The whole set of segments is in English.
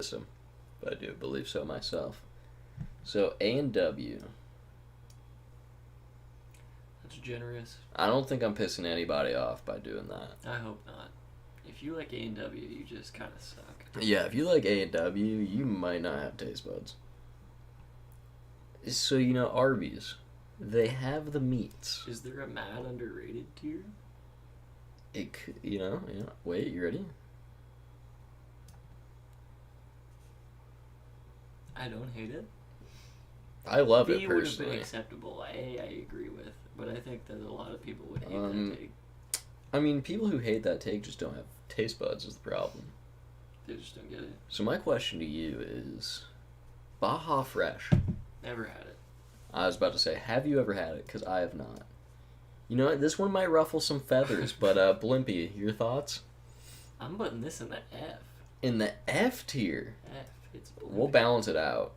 System, but I do believe so myself. So A and W. That's generous. I don't think I'm pissing anybody off by doing that. I hope not. If you like A&W, you just kind of suck. Yeah, if you like A and W, you might not have taste buds. So Arby's, they have the meats. Is there a mad underrated tier? Wait, you ready? I don't hate it. I love B it would have been personally. acceptable. A, I agree with, but I think that a lot of people would hate that take. I mean, people who hate that take just don't have taste buds is the problem. They just don't get it. So my question to you is, Baja Fresh. Never had it. I was about to say, have you ever had it? Because I have not. You know what? This one might ruffle some feathers, but Blimpy, your thoughts? I'm putting this in the F. In the F tier. F. It's We'll balance it out.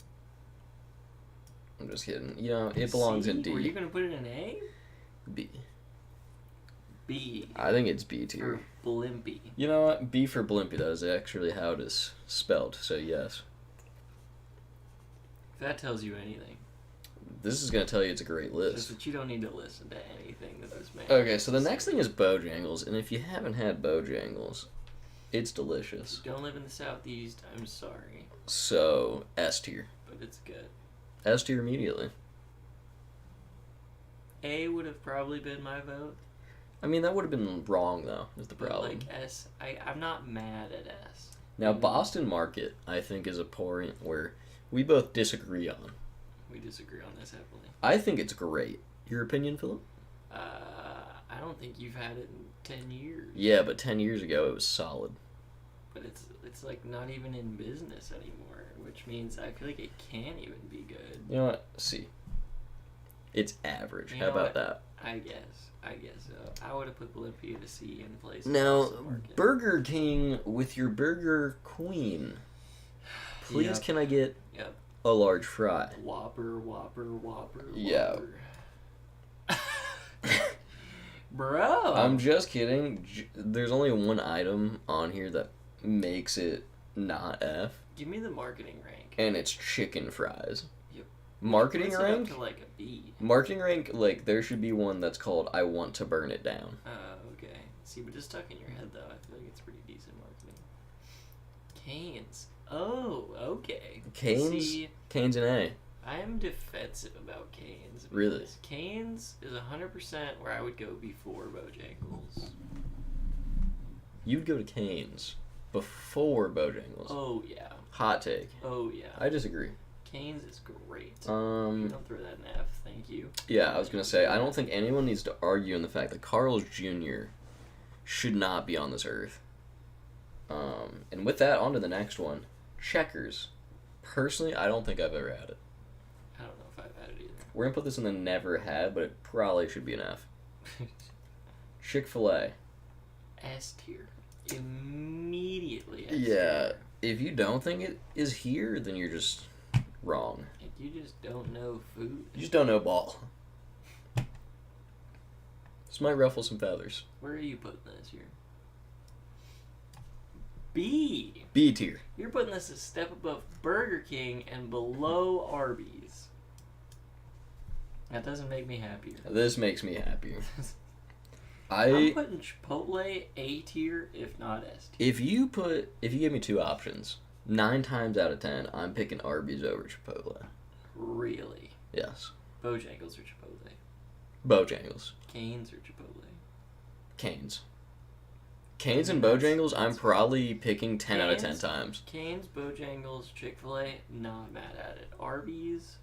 I'm just kidding. It belongs C? in D. Were you going to put it in A? B. B. I think it's B tier. For Blimpy. You know what? B for Blimpy. That is actually how it is spelled, so yes. If that tells you anything. This is going to tell you it's a great Just list. that you don't need to listen to anything that this man Okay, so the has to next say. thing is Bojangles, and if you haven't had Bojangles, it's delicious. Don't live in the Southeast, I'm sorry. So, S tier. But it's good. S tier immediately. A would have probably been my vote. I mean, that would have been wrong, though, is the But problem. like S, I'm not mad at S. Now, Boston Market, I think, is a point where we both disagree on. We disagree on this heavily. I think it's great. Your opinion, Philip? I don't think you've had it in 10 years. Yeah, but 10 years ago, it was solid. But it's like not even in business anymore, which means I feel like it can't even be good. You know what? C. It's average. You How know about what? that? I guess so. I would have put Olympia to C in place. of Now, Boston Market. Burger King with your Burger Queen. Please, Yep. can I get Yep. a large fry? Whopper. Yeah. Bro. I'm just kidding. There's only one item on here that makes it not F, Give me the marketing rank. and it's chicken fries. Yep. Marketing Puts it up rank? to like a B. Marketing rank, like, there should be one that's called I Want to Burn It Down. Okay. See, but just stuck in your head though, I feel like it's pretty decent marketing. Canes. Oh, okay. Canes? See, Canes and A. I am defensive about Canes. Really? because Canes is 100% where I would go before Bojangles. You'd go to Canes before Bojangles. Oh yeah. Hot take. Oh yeah. I disagree. Canes is great. You don't throw that in F, thank you. Yeah, I was gonna say, I don't think anyone needs to argue in the fact that Carl's Jr. should not be on this earth. And with that, on to the next one. Checkers. Personally, I don't think I've ever had it. I don't know if I've had it either. We're gonna put this in the never had, but it probably should be an F. Chick-fil-A. S tier. Immediately S Yeah. tier. If you don't think it is here, then you're just wrong. Like, you just don't know food. You just don't know ball. This might ruffle some feathers. Where are you putting this here? B. B tier. You're putting this a step above Burger King and below Arby's. That doesn't make me happier. This makes me happier. I'm putting Chipotle A tier, if not S tier. If you give me two options, 9 times out of 10, I'm picking Arby's over Chipotle. Really? Yes. Bojangles or Chipotle? Bojangles. Canes or Chipotle? Canes. Canes and Bojangles, I'm probably picking 10 out of 10 times. Canes, Bojangles, Chick-fil-A, not mad at it. Arby's,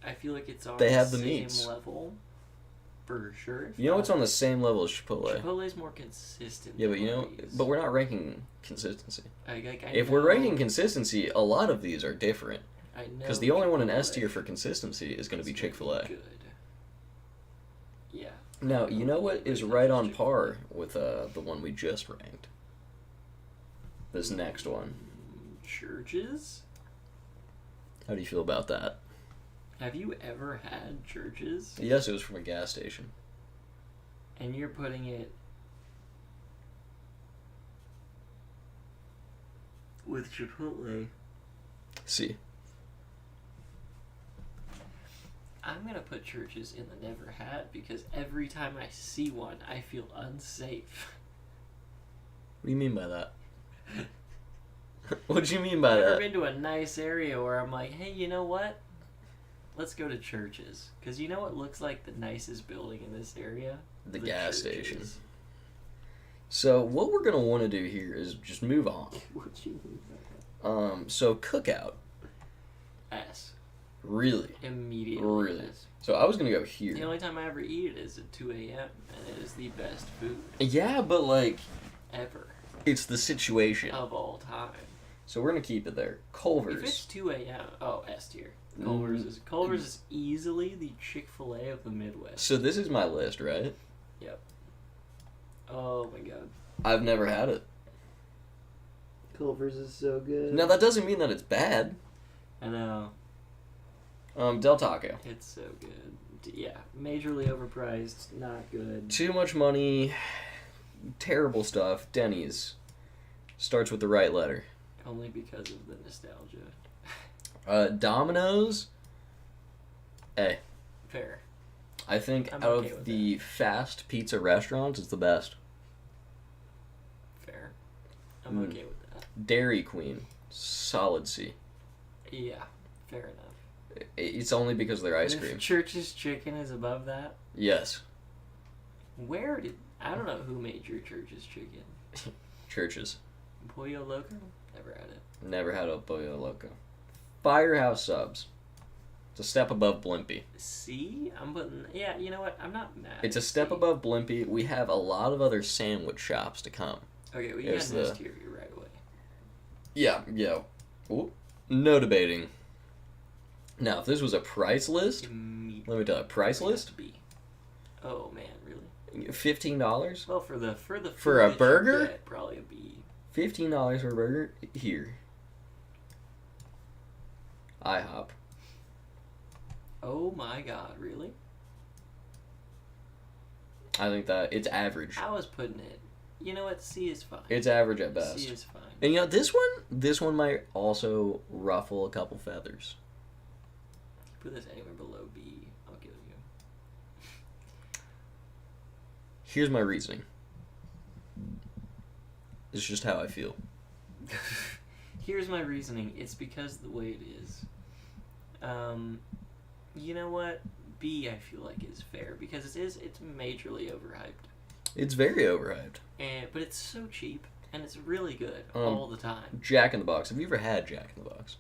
I feel like it's on They have the the same meats. level. For sure. if You know not- what's on the same level as Chipotle? Chipotle's more consistent. Yeah, but than you know, Arby's. but we're not ranking consistency. I If we're know- ranking consistency, a lot of these are different. I know Because the only one in S Chipotle tier for consistency is going to be is gonna Chick-fil-A. Good. Yeah. Now, you know what is right on par with the one we just ranked? This next one. Churches? How do you feel about that? Have you ever had churches? Yes, it was from a gas station. And you're putting it with Chipotle See. I'm gonna put Churches in the never had because every time I see one, I feel unsafe. What do you mean by that? What do you mean by I've never that? been to a nice area where I'm like, hey, you know what? Let's go to Churches. Because you know what looks like the nicest building in this area? The gas Churches. station. So what we're gonna want to do here is just move on. What you mean by that? So Cookout, S. really, Immediately. really. S. So I was gonna go The here. only time I ever eat it is at 2 a.m. and it is the best food Yeah, but like ever it's the situation. of all time. So we're gonna keep it there. If it's Culver's. 2 a.m., oh, S tier. Culver's is easily the Chick-fil-A of the Midwest. So this is my list, right? Oh my god. I've never had it. Culver's is so good. Now that doesn't mean that it's bad. I know. Del Taco. It's so good. Yeah, majorly overpriced, not good. Too much money, terrible stuff. Denny's starts with the right letter. Only because of the nostalgia. Domino's. Hey, Fair. I think I'm out okay of with the fast pizza restaurants, it's the best. Fair. I'm Mm. okay with that. Dairy Queen, solid C. Yeah, fair enough. It's only because of their ice And if cream. Church's Chicken is above that, Yes, where did... I don't know who made your Church's Chicken. Churches. Pollo Loco? Never had it. Never had a Pollo Loco. Firehouse Subs. It's a step above Blimpie. See? I'm putting... Yeah, you know what? I'm not mad. It's a step See? above Blimpie. We have a lot of other sandwich shops to come. Okay, we It's got this the- tier right away. Yeah. Ooh, no debating. Now, if this was a price list, Immediately. let me tell you, price list, B. Oh man, really? $15. Well, for the food For a that you burger? get, probably a B. $15 for a burger here. IHOP. Oh my god, really? I think that it's average. I was putting it. You know what? C is fine. It's average at best. C is fine. And you know this one might also ruffle a couple feathers. Put this anywhere below B. I'll give you. Here's my reasoning. It's just how I feel. Here's my reasoning. It's because the way it is. You know what? B I feel like is fair because it's majorly overhyped. It's very overhyped. But it's so cheap and it's really good Um, all the time. Jack in the Box. Have you ever had Jack in the Box?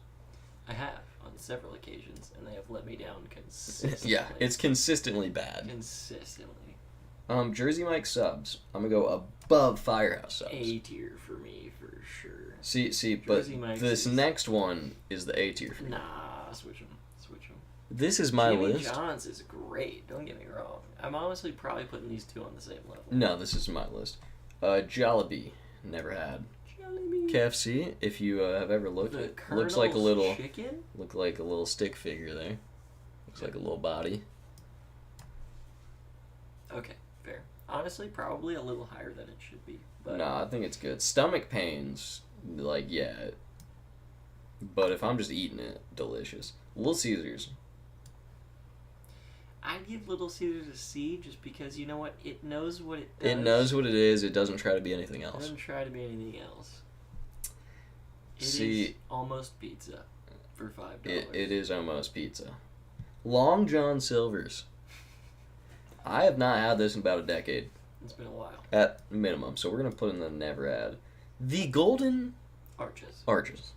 I have on several occasions and they have let me down consistently. Yeah, it's consistently bad. consistently. Jersey Mike subs. I'm gonna go above Firehouse subs. A tier for me for sure. See, but Jersey Mike's this is- next one is the A tier for me. Nah, switch them. This is my Jimmy list. John's is great. Don't get me wrong. I'm honestly probably putting these two on the same level. No, this is my list. Jollibee, never had. Jollibee. KFC, if you have ever looked, The it looks like a Colonel's little, chicken. look like a little stick figure there. Looks like a little body. Okay, fair. Honestly, probably a little higher than it should be. But Nah, I think it's good. Stomach pains, like yeah. But if I'm just eating it, delicious. Little Caesars. I'd give Little Caesars a C just because you know what? It knows what it does. It knows what it is. It doesn't try to be anything It else. doesn't try to be anything else. It See- is almost pizza for $5. It is almost pizza. Long John Silver's. I have not had this in about a decade. It's been a while. At minimum. So we're going to put in the never had. The Golden Arches. Arches.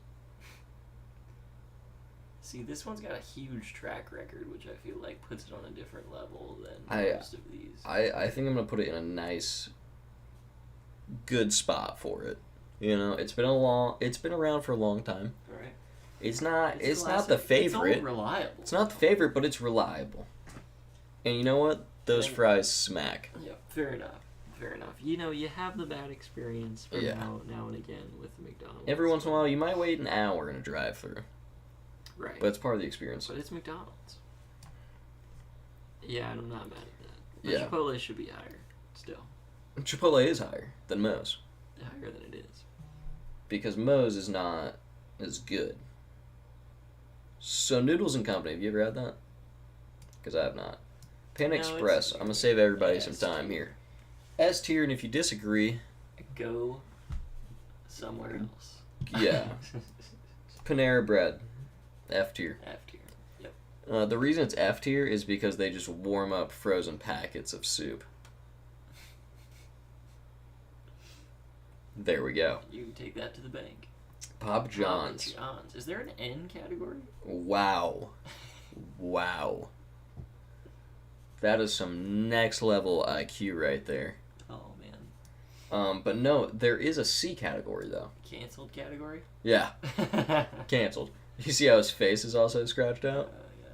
See, this one's got a huge track record, which I feel like puts it on a different level than I- most of these. I think I'm going to put it in a nice, good spot for it. You know, it's been around for a long time. Right? It's not the classic. favorite. It's all reliable. It's not the favorite, but it's reliable. And you know what? Those And- fries smack. Yeah, fair enough. Fair enough. You know, you have the bad experience from Yeah. now and again with McDonald's. Every once in a while, you might wait an hour in a drive-through, Right. but it's part of the experience. But it's McDonald's. Yeah, and I'm not mad at that. But Yeah. Chipotle should be higher. Still. Chipotle is higher than Moe's Higher than it is. because Moe's is not as good. So Noodles and Company, have you ever had that? Because I have not. Panda No, it's Express, I'm going to save everybody some S time tier. here. S tier, and if you disagree, Go somewhere else. yeah. Panera Bread, F tier. F tier. Yep. The reason it's F tier is because they just warm up frozen packets of soup. There we go. You can take that to the bank. Papa John's. Papa John's. Is there an N category? Wow. Wow. That is some next level IQ right there. Oh man. But no, there is a C category though. Canceled category? Yeah, canceled. You see how his face is also scratched out?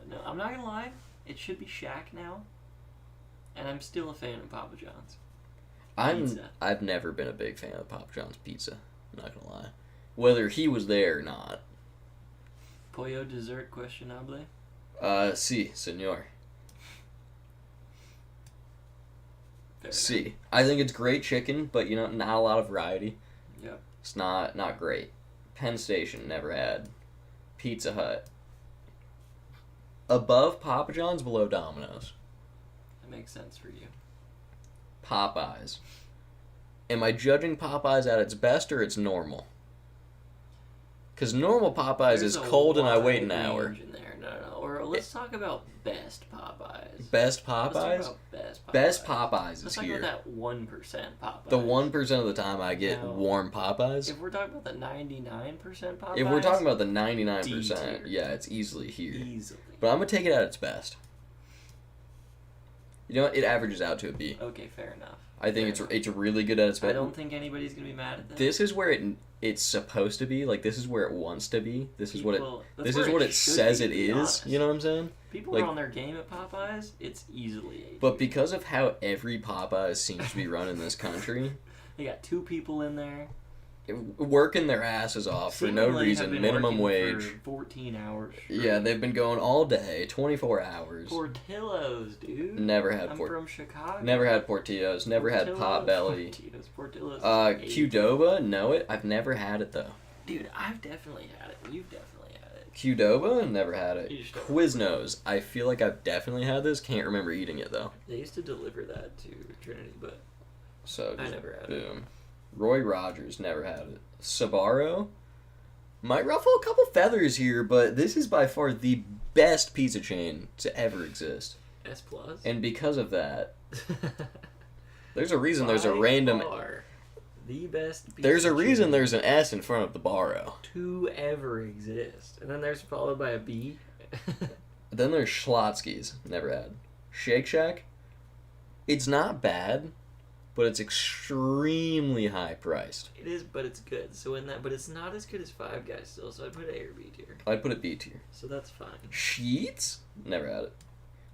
Yeah. No, I'm not gonna lie. It should be Shaq now. And I'm still a fan of Papa John's. Pizza. I've never been a big fan of Papa John's pizza. I'm not gonna lie. Whether he was there or not. Pollo dessert questionable? Si, senor. Fair Si. I think it's great chicken, but not a lot of variety. Yep. It's not great. Penn Station, never had. Pizza Hut. Above Papa John's, below Domino's. That makes sense for you. Popeyes. Am I judging Popeyes at its best or its normal? Because normal Popeyes There's is a cold and I wait an wide hour. range in there. No. Or let's talk about best Popeyes. Best Let's talk Popeyes? about best Popeyes. Best Popeyes is Let's talk here. about that 1% Popeyes. The 1% of the time I get No. warm Popeyes. If we're talking about the 99% Popeyes. If we're talking about the D 99%, tier. yeah, it's easily here. Easily. But I'm going to take it at its best. You know what? It averages out to a B. Okay, fair enough. I think Fair it's really good at its I best. don't think anybody's gonna be mad at that. This is where it's supposed to be. Like, this is where it wants to be. This is what it should says be, it to be is. honest. You know what I'm saying? People like- are on their game at Popeyes. It's easily A. But because of how every Popeyes seems to be run in this country, They got 2 people in there. working their asses off for no Seemingly have reason, been minimum working wage. for 14 hours. straight. Yeah, they've been going all day, 24 hours. Portillo's, dude. Never had I'm from Chicago. Never had Portillo's. Never had Potbelly. Portillo's. Qdoba? No, I've never had it though. Dude, I've definitely had it. You've definitely had it. Qdoba? Never had it. You just don't Quiznos. I feel like I've definitely had this. Can't remember eating it though. They used to deliver that to Trinity, but So I just never had it. boom. Roy Rogers never had it. Sabaro might ruffle a couple feathers here, but this is by far the best pizza chain to ever exist. S plus. And because of that, there's a reason there's a By random. far, the best. There's a pizza reason chain there's an S in front of the Baro. to ever exist, and then there's followed by a B. Then there's Schlotsky's. Never had. Shake Shack. It's not bad, but it's extremely high priced. It is, but it's good. So but it's not as good as Five Guys still. So I put A or B tier. I'd put it B tier. So that's fine. Sheets? Never had it.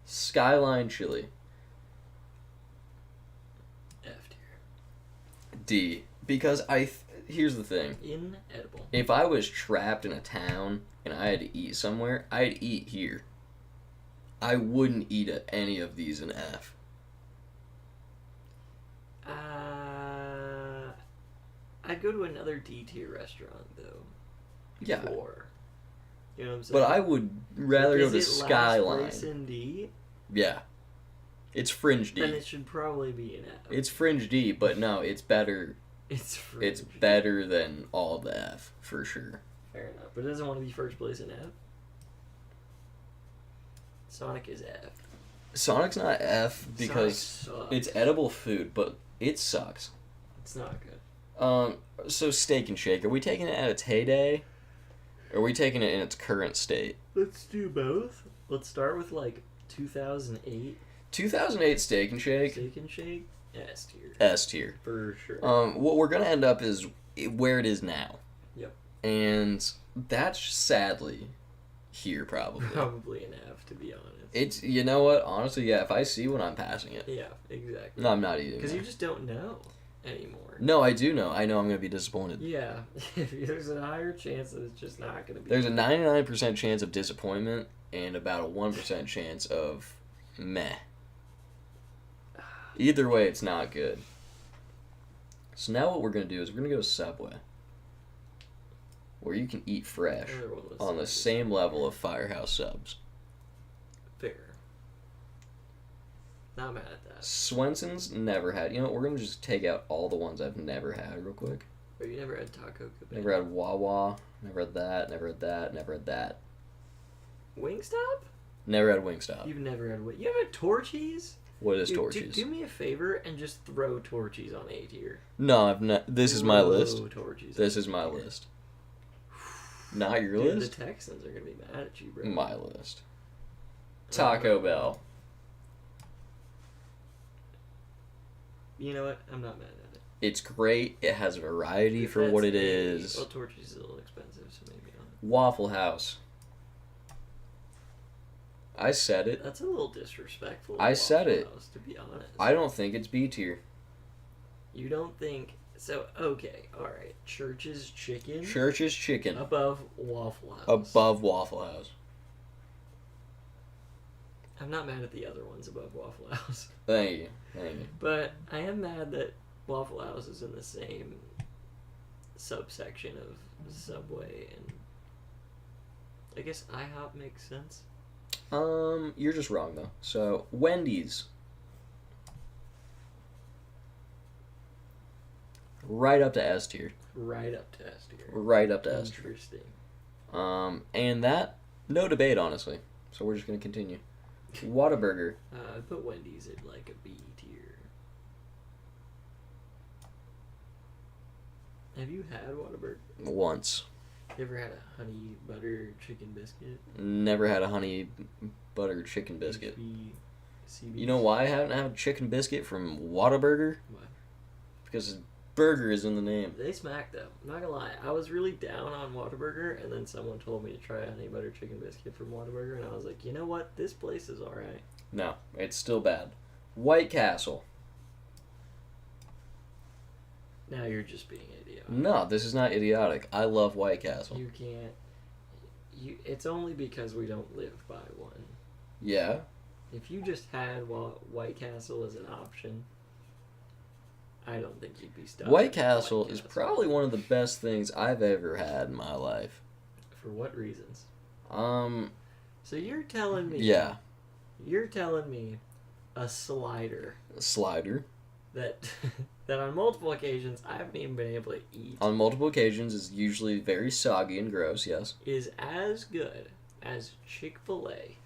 Skyline Chili. F tier. D. Because here's the thing. Inedible. If I was trapped in a town and I had to eat somewhere, I'd eat here. I wouldn't eat at any of these in F. I'd go to another D tier restaurant though. Yeah. Before. You know what I'm saying? But I would rather go to Skyline. Last place in D? Yeah. It's fringe D. Then it should probably be an F. It's fringe D, but no, it's better. It's It's fringe. better than all the F, for sure. Fair enough. But it doesn't want to be first place in F. Sonic is F. Sonic's not F because Sonic sucks. it's edible food, but it sucks. It's not good. So Steak and Shake, are we taking it at its heyday? Or are we taking it in its current state? Let's do both. Let's start with like 2008 2008 Steak and Shake, Steak and Shake. S tier. S tier. For sure. What we're gonna end up is where it is now. Yep. And that's sadly here probably. Probably an F, to be honest. It's, you know what, honestly, yeah, if I see one, I'm passing it. Yeah, exactly. No, I'm not eating Because it. you just don't know anymore. No, I do know. I know I'm gonna be disappointed. Yeah, there's a higher chance that it's just not going to be. There's a 99% chance of disappointment and about a 1% chance of meh. Either way, it's not good. So now what we're going to do is we're going to go to Subway. where you can eat fresh Another one of those on the things. same level of Firehouse subs. Fair. Not mad at that. Swenson's never had. You know what? We're gonna just take out all the ones I've never had real quick. But you never had Taco Cabana. Never had Wawa. Never had that. Never had that. Never had that. Wingstop? Never had Wingstop. You've never had You haven't had Torchies? What is Dude, Torchies? Do me a favor and just throw Torchies on A tier. No, I've not. This is my list. Torchies This on is my A tier. list. Not your Dude, list. the Texans are gonna be mad at you, bro. My list. Taco Bell. You know what? I'm not mad at it. It's great. It has variety for what it is. Well, Torchies is a little expensive, so maybe not. Waffle House. I said it. That's a little disrespectful. I to said Waffle it. House, to be honest. I don't think it's B tier. You don't think so? Okay, all right. Church's Chicken Church's Chicken above Waffle House. above Waffle House. I'm not mad at the other ones above Waffle House, Thank you. Thank you. but I am mad that Waffle House is in the same subsection of Subway, and I guess IHOP makes sense. You're just wrong though. So Wendy's. Right up to S tier. Right up to S tier. Right up to S tier. Interesting. And that, no debate, honestly. So we're just gonna continue. Whataburger. I put Wendy's at like a B tier. Have you had Whataburger? Once. You ever had a honey butter chicken biscuit? Never had a honey butter chicken biscuit. CB. You know why I haven't had a chicken biscuit from Whataburger? Why? Because burger is in the name. They smack though. I'm not gonna lie. I was really down on Whataburger, and then someone told me to try a honey butter chicken biscuit from Whataburger, and I was like, you know what? This place is alright. No, it's still bad. White Castle. Now you're just being idiotic. No, this is not idiotic. I love White Castle. You can't. It's only because we don't live by one. Yeah. If you just had White Castle as an option, I don't think you'd be stuck. White at Castle White is Castle. probably one of the best things I've ever had in my life. For what reasons? So you're telling me. yeah. You're telling me a slider Slider. that that on multiple occasions I haven't even been able to eat On multiple occasions is usually very soggy and gross, yes. is as good as Chick-fil-A,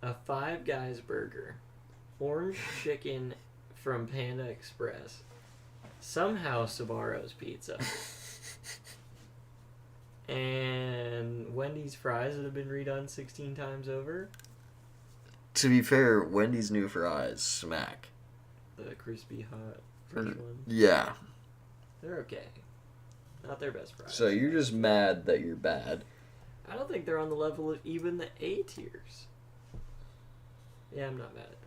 a Five Guys burger, orange chicken from Panda Express, somehow Sbarro's pizza, and Wendy's fries that have been redone 16 times over. To be fair, Wendy's new fries smack. The crispy hot fresh one. Yeah. They're okay. Not their best fries. So you're just mad that you're bad. I don't think they're on the level of even the A tiers. Yeah, I'm not mad at that.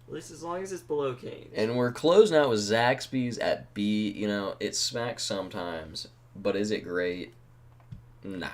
At least as long as it's below Cane's. And we're closing out with Zaxby's at B. You know, it smacks sometimes, but is it great? Nah.